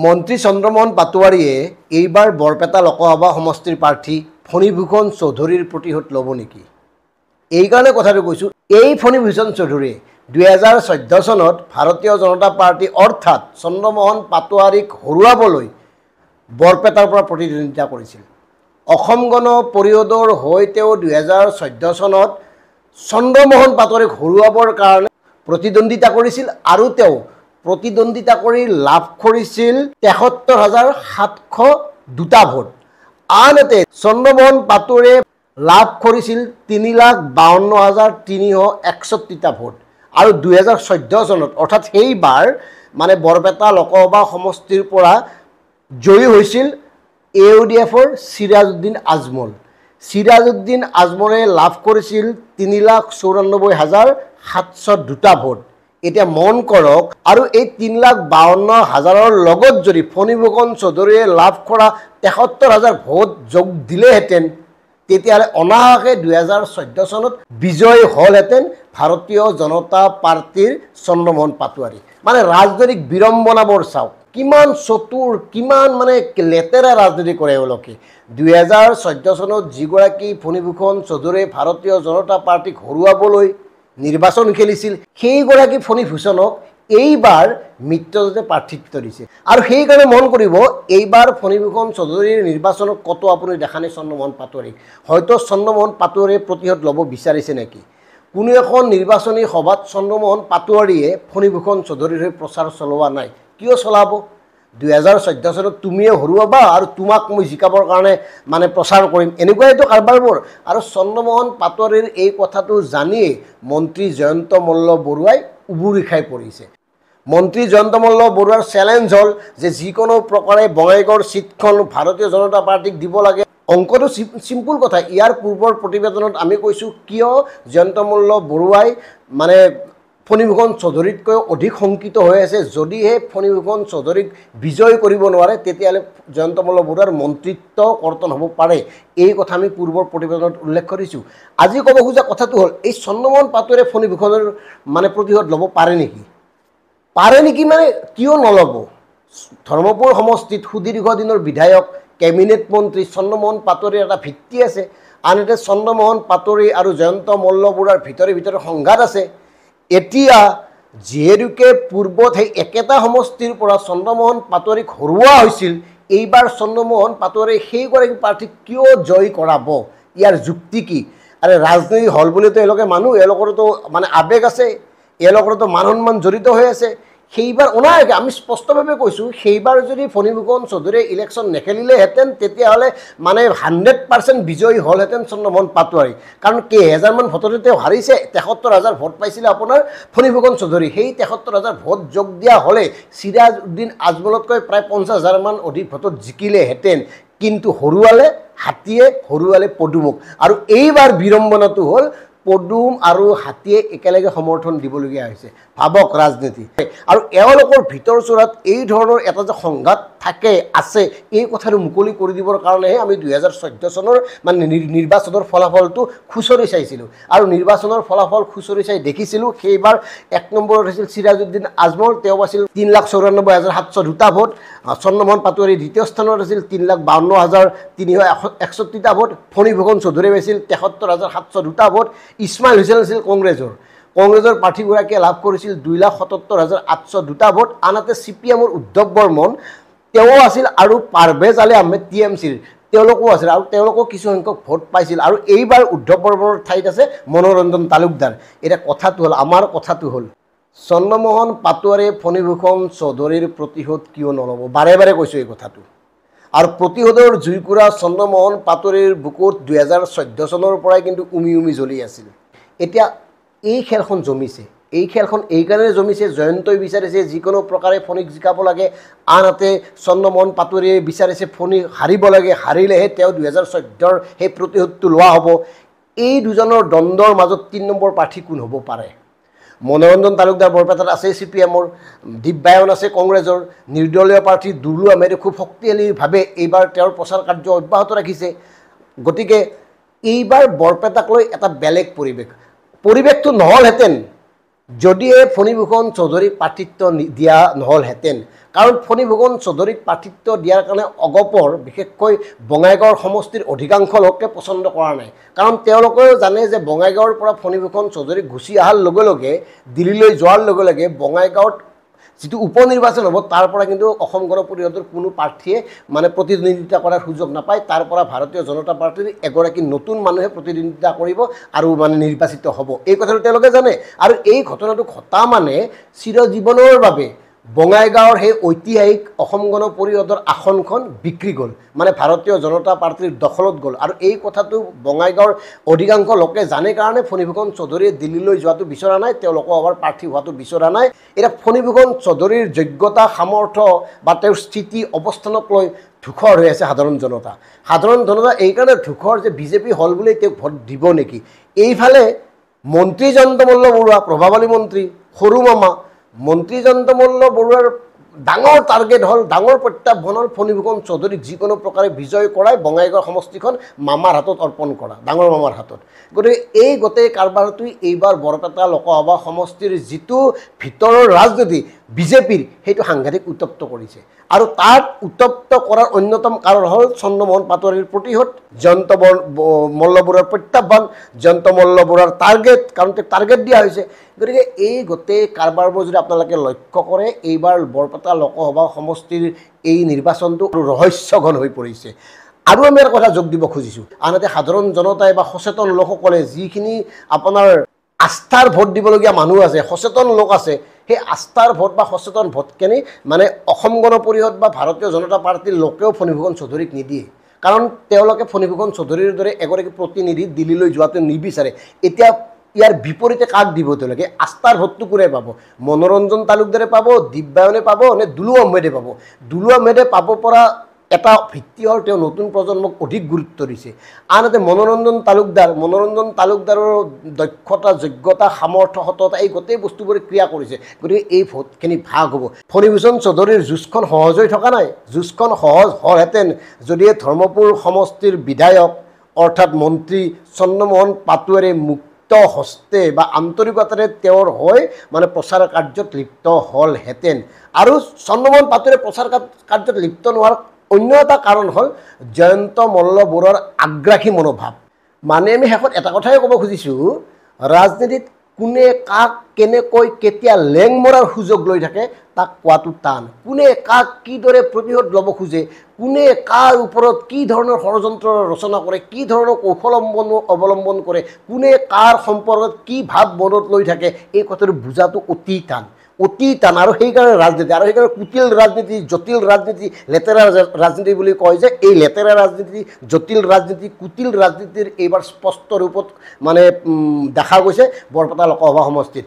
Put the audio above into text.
মন্ত্ৰী চন্দ্ৰমোহন পাটোৱাৰীয়ে এইবাৰ বৰপেটা লোকসভা সমষ্টিৰ প্ৰাৰ্থী ফণীভূষণ চৌধুৰীৰ প্ৰতিশোধ ল'ব নেকি? এইকাৰণে কথাটো কৈছোঁ, এই ফণীভূষণ চৌধুৰীয়ে 2014 চনত ভাৰতীয় জনতা পাৰ্টি অৰ্থাৎ চন্দ্ৰমোহন পাটোৱাৰীক হৰুৱাবলৈ বৰপেটাৰ পৰা প্ৰতিদ্বন্দ্বিতা কৰিছিল। অসম গণ পৰিষদৰ হৈ তেওঁ 2014 চনত চন্দ্ৰমোহন পাটোৱাৰীক হৰুৱাবৰ কাৰণে প্ৰতিদ্বন্দ্বিতা কৰিছিল আৰু তেওঁ প্ৰতিদ্বন্দ্বিতা কৰি লাভ কৰিছিল 73,702টা ভোট। আনহাতে চন্দ্ৰমোহন পাটোৱাৰীয়ে লাভ কৰিছিল 3,52,361টা ভোট। আৰু 2014 চনত অৰ্থাৎ সেইবাৰ মানে বৰপেটা লোকসভা সমষ্টিৰ পৰা জয়ী হৈছিল AUDFৰ চিৰাজউদ্দিন আজমল। চিৰাজউদ্দিন আজমলে লাভ কৰিছিল 3,94,702টা ভোট। এতিয়া মন কৰক, আৰু এই 3,52,000ৰ লগত যদি ফণীভূষণ চৌধুৰীয়ে লাভ কৰা 73,000 ভোট যোগ দিলেহেঁতেন, তেতিয়াহ'লে অনাহাসে 2014 চনত বিজয় হ'লহেঁতেন ভাৰতীয় জনতা পাৰ্টিৰ চন্দ্ৰমোহন পাটোৱাৰী। মানে ৰাজনৈতিক বিড়ম্বনাবোৰ চাওক, কিমান চতুৰ, কিমান মানে লেতেৰা ৰাজনীতি কৰে এওঁলোকে। 2014 চনত যিগৰাকী ফণীভূষণ চৌধুৰীয়ে ভাৰতীয় জনতা পাৰ্টিক হৰুৱাবলৈ নিৰ্বাচন খেলিছিল, সেইগৰাকী ফণীভূষণক এইবাৰ মিত্ৰজোঁটে প্ৰাৰ্থিত্ব দিছে। আৰু সেইকাৰণে মন কৰিব, এইবাৰ ফণীভূষণ চৌধুৰীৰ নিৰ্বাচনত কতো আপুনি দেখা নাই চন্দ্ৰমোহন পাটোৱাৰীক। হয়তো চন্দ্ৰমোহন পাটোৱাৰীয়ে প্ৰতিশোধ ল'ব বিচাৰিছে নেকি? কোনো এখন নিৰ্বাচনী সভাত চন্দ্ৰমোহন পাটোৱাৰীয়ে ফণীভূষণ চৌধুৰীৰ হৈ প্ৰচাৰ চলোৱা নাই। কিয় চলাব? 2014 চনত তুমিয়ে হৰুৱাবা আৰু তোমাক মই জিকাবৰ কাৰণে মানে প্ৰচাৰ কৰিম, এনেকুৱাইতো কাৰবাৰবোৰ। আৰু চন্দ্ৰমোহন পাটোৱাৰীৰ এই কথাটো জানিয়ে মন্ত্ৰী জয়ন্ত মল্ল বৰুৱাই উবুৰি খাই পৰিছে। মন্ত্ৰী জয়ন্ত মল্ল বৰুৱাৰ চেলেঞ্জ হ'ল যে যিকোনো প্ৰকাৰে বঙাইগাঁৱৰ ছিটখন ভাৰতীয় জনতা পাৰ্টিক দিব লাগে। অংকটো চিম্পুল কথা। ইয়াৰ পূৰ্বৰ প্ৰতিবেদনত আমি কৈছোঁ কিয় জয়ন্ত মল্ল বৰুৱাই মানে ফণীভূষণ চৌধুৰীতকৈ অধিক শংকিত হৈ আছে। যদিহে ফণীভূষণ চৌধুৰীক বিজয় কৰিব নোৱাৰে, তেতিয়াহ'লে জয়ন্ত মল্ল বৰুৱাৰ মন্ত্ৰিত্ব কৰ্তন হ'ব পাৰে। এই কথা আমি পূৰ্বৰ প্ৰতিবেদনত উল্লেখ কৰিছোঁ। আজি ক'ব খোজা কথাটো হ'ল, এই চন্দ্ৰমোহন পাটোৱাৰীয়ে ফণীভূষণৰ মানে প্ৰতিশোধ ল'ব পাৰে নেকি? পাৰে নেকি মানে কিয় নল'ব? ধৰ্মপুৰ সমষ্টিত সুদীৰ্ঘ দিনৰ বিধায়ক, কেবিনেট মন্ত্ৰী চন্দ্ৰমোহন পাটোৱাৰীৰ এটা ভিত্তি আছে। আনহাতে চন্দ্ৰমোহন পাটোৱাৰী আৰু জয়ন্ত মল্ল বৰুৱাৰ ভিতৰে সংঘাত আছে। এতিয়া যিহেতুকে পূৰ্বত সেই একেটা সমষ্টিৰ পৰা চন্দ্ৰমোহন পাটোৱাৰীক হৰুওৱা হৈছিল, এইবাৰ চন্দ্ৰমোহন পাটোৱাৰীয়ে সেইগৰাকী প্ৰাৰ্থীক কিয় জয় কৰাব? ইয়াৰ যুক্তি কি? আৰে ৰাজনীতি হ'ল বুলিতো এওঁলোকে মানুহ, এওঁলোকৰতো মানে আৱেগ আছে, এওঁলোকৰতো মান সন্মান জড়িত হৈ আছে। সেইবাৰ অনাহাসে আমি স্পষ্টভাৱে কৈছোঁ, সেইবাৰ যদি ফণীভূষণ চৌধুৰীয়ে ইলেকশ্যন নেখেলিলেহেঁতেন, তেতিয়াহ'লে মানে 100% বিজয়ী হ'লহেঁতেন চন্দ্ৰমোহন পাটোৱাৰী। কাৰণ কেইহাজাৰমান ভোটতে তেওঁ হাৰিছে। 73,000 ভোট পাইছিলে আপোনাৰ ফণীভূষণ চৌধুৰী। সেই 73,000 ভোট যোগ দিয়া হ'লে চিৰাজউদ্দিন আজমলতকৈ প্ৰায় 50,000মান অধিক ভোটত জিকিলেহেঁতেন। কিন্তু হৰুৱালে হাতীয়ে, হৰুৱালে পদুমক। আৰু এইবাৰ বিড়ম্বনাটো হ'ল পদুম আৰু হাতীয়ে একেলগে সমৰ্থন দিবলগীয়া হৈছে। ভাবক ৰাজনীতি। আৰু এওঁলোকৰ ভিতৰ চোৰাত এই ধৰণৰ এটা যে সংঘাত থাকে আছে, এই কথাটো মুকলি কৰি দিবৰ কাৰণেহে আমি 2014 চনৰ মানে নিৰ্বাচনৰ ফলাফলটো খুচৰি চাইছিলোঁ। আৰু নিৰ্বাচনৰ ফলাফল খুচৰি চাই দেখিছিলোঁ, সেইবাৰ 1 নম্বৰত আছিল চিৰাজউদ্দিন আজমল, তেওঁ আছিল 3,94,702টা ভোট। চন্দ্ৰমোহন পাটোৱাৰী দ্বিতীয় স্থানত আছিল 3,52,361টা ভোট। ফণীভূষণ চৌধুৰীয়ে পাইছিল 73,702টা ভোট। ইছমাইল হুছেইন আছিল কংগ্ৰেছৰ প্ৰাৰ্থীগৰাকীয়ে লাভ কৰিছিল 2,77,802টা ভোট। আনহাতে CPMৰ উদ্ধৱ বৰ্মন তেওঁ আছিল, আৰু পাৰভেজ আলী আহমেদ TMCৰ তেওঁলোকো আছিল, আৰু তেওঁলোকো কিছুসংখ্যক ভোট পাইছিল। আৰু এইবাৰ উদ্ধৱ বৰ্মনৰ ঠাইত আছে মনোৰঞ্জন তালুকদাৰ। এতিয়া কথাটো হ'ল, আমাৰ কথাটো হ'ল, চন্দ্ৰমোহন পাটোৱাৰীয়ে ফণীভূষণ চৌধুৰীৰ প্ৰতিশোধ কিয় নল'ব? বাৰে বাৰে কৈছোঁ এই কথাটো। আৰু প্ৰতিশোধৰ জুইকুৰা চন্দ্ৰমোহন পাটোৱাৰীৰ বুকুত 2014 চনৰ পৰাই কিন্তু উমি জ্বলি আছিল। এতিয়া এই খেলখন জমিছে। এই খেলখন এইকাৰণে জমিছে, জয়ন্তই বিচাৰিছে যিকোনো প্ৰকাৰে ফণীক জিকাব লাগে, আনহাতে চন্দ্ৰমোহন পাটোৱাৰীয়ে বিচাৰিছে ফণী হাৰিব লাগে, হাৰিলেহে তেওঁ 2014ৰ সেই প্ৰতিশোধটো লোৱা হ'ব। এই দুজনৰ দ্বন্দ্বৰ মাজত 3 নম্বৰ প্ৰাৰ্থী কোন হ'ব পাৰে? মনোৰঞ্জন তালুকদাৰ বৰপেটাত আছে CPMৰ, দিব্যায়ন আছে কংগ্ৰেছৰ, নিৰ্দলীয় প্ৰাৰ্থী দুলু আহমেদে খুব শক্তিশালীভাৱে এইবাৰ তেওঁৰ প্ৰচাৰ কাৰ্য অব্যাহত ৰাখিছে। গতিকে এইবাৰ বৰপেটাক লৈ এটা বেলেগ পৰিৱেশটো নহ'লহেঁতেন যদিহে ফণীভূষণ চৌধুৰীক প্ৰাৰ্থিত্ব দিয়া নহ'লহেঁতেন। কাৰণ ফণী ফুকন চৌধুৰীক প্ৰাৰ্থিত্ব দিয়াৰ কাৰণে অগপৰ বিশেষকৈ বঙাইগাঁৱৰ সমষ্টিৰ অধিকাংশ লোকে পচন্দ কৰা নাই। কাৰণ তেওঁলোকেও জানে যে বঙাইগাঁৱৰ পৰা ফণী ফুকন চৌধুৰী গুচি অহাৰ লগে লগে দিল্লীলৈ যোৱাৰ লগে লগে বঙাইগাঁৱত যিটো উপনিৰ্বাচন হ'ব তাৰ পৰা কিন্তু অসম গণ পৰিষদৰ কোনো প্ৰাৰ্থীয়ে মানে প্ৰতিদ্বন্দ্বিতা কৰাৰ সুযোগ নাপায়। তাৰ পৰা ভাৰতীয় জনতা পাৰ্টীৰ এগৰাকী নতুন মানুহে প্ৰতিদ্বন্দ্বিতা কৰিব আৰু মানে নিৰ্বাচিত হ'ব, এই কথাটো তেওঁলোকে জানে। আৰু এই ঘটনাটো ঘটা মানে চিৰজীৱনৰ বাবে বঙাইগাঁৱৰ সেই ঐতিহাসিক অসম গণ পৰিষদৰ আসনখন বিক্ৰী গ'ল, মানে ভাৰতীয় জনতা পাৰ্টীৰ দখলত গ'ল। আৰু এই কথাটো বঙাইগাঁৱৰ অধিকাংশ লোকে জানে কাৰণে ফণী ফুকন চৌধুৰীয়ে দিল্লীলৈ যোৱাটো বিচৰা নাই, তেওঁলোকৰ আবাৰ প্ৰাৰ্থী হোৱাটো বিচৰা নাই। এতিয়া ফণী ফুকন চৌধুৰীৰ যোগ্যতা সামৰ্থ্য বা তেওঁৰ স্থিতি অৱস্থানক লৈ ধূসৰ হৈ আছে সাধাৰণ জনতা। সাধাৰণ জনতা এইকাৰণে ধূসৰ যে বিজেপি হ'ল বুলি তেওঁক ভোট দিব নেকি। এইফালে মন্ত্ৰী জয়ন্ত মল্ল বৰুৱা প্ৰভাৱলী মন্ত্ৰী, সৰু মামা মন্ত্ৰী জয়ন্ত মল্ল বৰুৱাৰ ডাঙৰ টাৰ্গেট হ'ল, ডাঙৰ প্ৰত্যাহ্বান হ'ল ফণী ফুকন চৌধুৰীক যিকোনো প্ৰকাৰে বিজয় কৰাই বঙাইগাঁও সমষ্টিখন মামাৰ হাতত অৰ্পণ কৰা, ডাঙৰ মামাৰ হাতত। গতিকে এই গোটেই কাৰবাৰটোই এইবাৰ বৰপেটা লোকসভা সমষ্টিৰ যিটো ভিতৰৰ ৰাজনীতি বিজেপিৰ সেইটো সাংঘাতিক উত্তপ্ত কৰিছে। আৰু তাত উত্তপ্ত কৰাৰ অন্যতম কাৰণ হ'ল চন্দ্ৰমোহন পাটোৱাৰীৰ প্ৰতিশোধ, জয়ন্ত মল্ল বৰুৱাৰ প্ৰত্যাহ্বান, জয়ন্ত মল্ল বৰুৱাৰ টাৰ্গেট, কাৰণ তেওঁক টাৰ্গেট দিয়া হৈছে। গতিকে এই গোটেই কাৰবাৰবোৰ যদি আপোনালোকে লক্ষ্য কৰে এইবাৰ বৰপেটা লোকসভা সমষ্টিৰ এই নিৰ্বাচনটো ৰহস্যঘন হৈ পৰিছে। আৰু আমি এটা কথা যোগ দিব খুজিছোঁ, আনহাতে সাধাৰণ জনতাই বা সচেতন লোকসকলে যিখিনি আপোনাৰ আস্থাৰ ভোট দিবলগীয়া মানুহ আছে, সচেতন লোক আছে, সেই আস্থাৰ ভোট বা সচেতন ভোটখিনি মানে অসম গণ পৰিষদ বা ভাৰতীয় জনতা পাৰ্টীৰ লোকেও ফণী ফুকন চৌধুৰীক নিদিয়ে। কাৰণ তেওঁলোকে ফণী ফুকন চৌধুৰীৰ দৰে এগৰাকী প্ৰতিনিধি দিল্লীলৈ যোৱাটো নিবিচাৰে। এতিয়া ইয়াৰ বিপৰীতে কাক দিব তেওঁলোকে, আস্থাৰ ভোটটো কোনে পাব? মনোৰঞ্জন তালুকদাৰে পাব, দিব্যায়নে পাব নে দুলু আহমেদে পাব? দুলু আহমেদে পাব পৰা এটা ভিত্তি হ'ল তেওঁ নতুন প্ৰজন্মক অধিক গুৰুত্ব দিছে। আনহাতে মনোৰঞ্জন তালুকদাৰৰ দক্ষতা, যোগ্যতা, সামৰ্থ্য, সততা এই গোটেই বস্তুবোৰে ক্ৰিয়া কৰিছে। গতিকে এই ভোটখিনি ভাগ হ'ব। ফণী ফুকন চৌধুৰীৰ যুঁজখন সহজ হৈ থকা নাই। যুঁজখন সহজ হ'লহেঁতেন যদি ধৰ্মপুৰ সমষ্টিৰ বিধায়ক অৰ্থাৎ মন্ত্ৰী চন্দ্ৰমোহন পাটোৱাৰীয়ে মুক্ত হস্তে বা আন্তৰিকতাৰে তেওঁৰ হৈ মানে প্ৰচাৰ কাৰ্যত লিপ্ত হ'লহেঁতেন। আৰু চন্দ্ৰমোহন পাটোৱাৰীয়ে প্ৰচাৰ কাৰ্যত লিপ্ত নোহোৱাৰ অন্য এটা কাৰণ হ'ল জয়ন্ত মল্ল বৰুৱাৰ আগ্ৰাসী মনোভাৱ। মানে আমি শেষত এটা কথাই ক'ব খুজিছোঁ, ৰাজনীতিত কোনে কাক কেনেকৈ কেতিয়া লেং মৰাৰ সুযোগ লৈ থাকে তাক কোৱাটো টান। কোনে কাক কিদৰে প্ৰতিশোধ ল'ব খোজে, কোনে কাৰ ওপৰত কি ধৰণৰ ষড়যন্ত্ৰ ৰচনা কৰে, কি ধৰণৰ কৌশল অৱলম্বন কৰে, কোনে কাৰ সম্পৰ্কত কি ভাৱ মনত লৈ থাকে, এই কথাটো বুজাটো অতি টান। আৰু সেইকাৰণে ৰাজনীতি, আৰু সেইকাৰণে কুটিল ৰাজনীতি, জটিল ৰাজনীতি, লেতেৰা ৰাজনীতি বুলি কয় যে এই লেতেৰা ৰাজনীতি, জটিল ৰাজনীতি, কুটিল ৰাজনীতিৰ এইবাৰ স্পষ্ট ৰূপত মানে দেখা গৈছে বৰপেটা লোকসভা সমষ্টিত।